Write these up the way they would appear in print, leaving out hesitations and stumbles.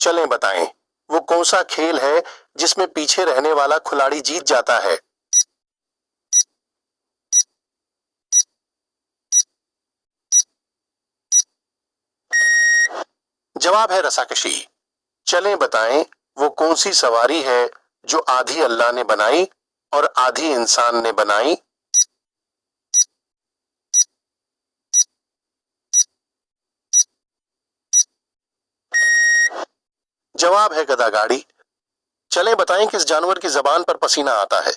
चलें बताएं, वो कौन सा खेल है जिसमें पीछे रहने वाला खिलाड़ी जीत जाता है? जवाब है रस्साकशी। चलें बताएं, वो कौन सी सवारी है जो आधी अल्लाह ने बनाई और आधी इंसान ने बनाई? जवाब है गधागाड़ी। चलें बताएं, किस जानवर की जबान पर पसीना आता है?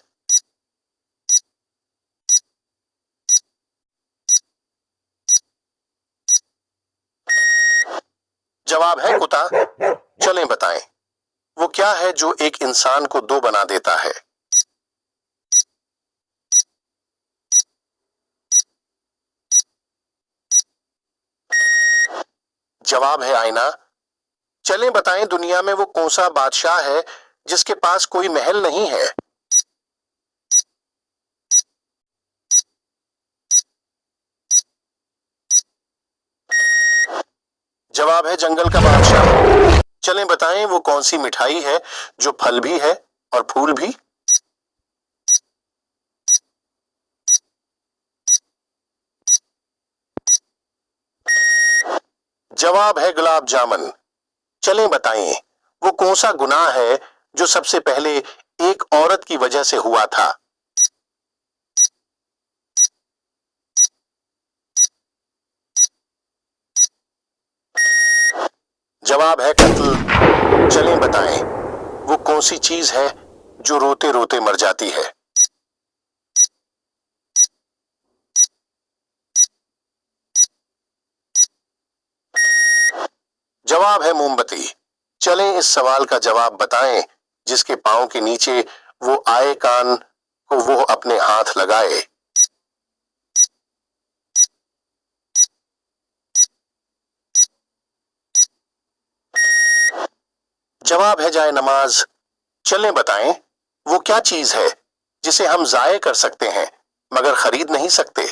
जवाब है कुत्ता। चलें बताएं, वो क्या है जो एक इंसान को दो बना देता है? जवाब है आईना। चलें बताएं, दुनिया में वो कौन सा बादशाह है जिसके पास कोई महल नहीं है? जवाब है जंगल का बादशाह। चलें बताएं, वो कौन सी मिठाई है जो फल भी है और फूल भी? जवाब है गुलाब जामुन। चलें बताएं, वो कौन सा गुनाह है जो सबसे पहले एक औरत की वजह से हुआ था? जवाब है कत्ल। चलें बताएं, वो कौन सी चीज है जो रोते रोते मर जाती है? जवाब है मोमबत्ती। चलें इस सवाल का जवाब बताएं, जिसके पांव के नीचे वो आए कान को वो अपने हाथ लगाए। जवाब है जाए नमाज। चलें बताएं, वो क्या चीज है जिसे हम जाये कर सकते हैं मगर खरीद नहीं सकते?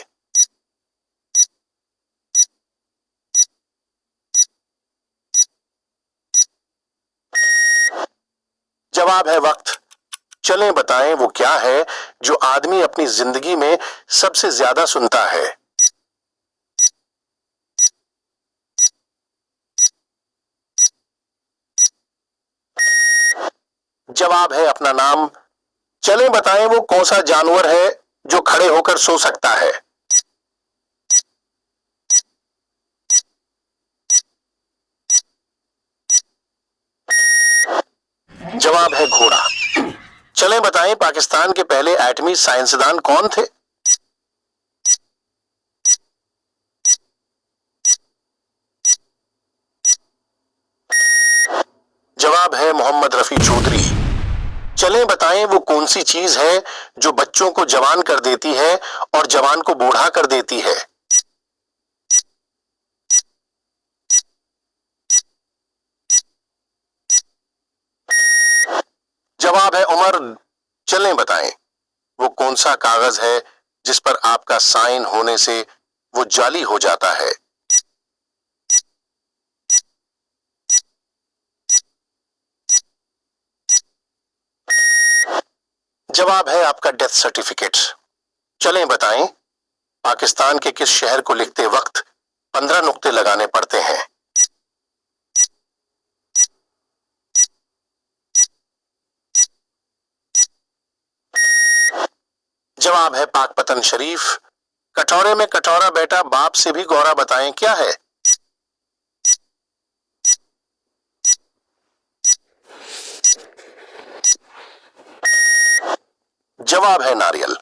जवाब है वक्त। चलें बताएं, वो क्या है जो आदमी अपनी जिंदगी में सबसे ज्यादा सुनता है? जवाब है अपना नाम। चलें बताएं, वो कौन सा जानवर है जो खड़े होकर सो सकता है? जवाब है घोड़ा। चलें बताएं, पाकिस्तान के पहले एटमी साइंसदान कौन थे? जवाब है मोहम्मद रफी चौधरी। चलें बताएं, वो कौन सी चीज है जो बच्चों को जवान कर देती है और जवान को बूढ़ा कर देती है? जवाब है उम्र। चलें बताएं, वो कौन सा कागज है जिस पर आपका साइन होने से वो जाली हो जाता है? जवाब है आपका डेथ सर्टिफिकेट। चलें बताएं, पाकिस्तान के किस शहर को लिखते वक्त 15 नुक्ते लगाने पड़ते हैं? जवाब है पाकपतन शरीफ। कटोरे में कटोरा बेटा बाप से भी गौरा, बताएं क्या है? जवाब है नारियल।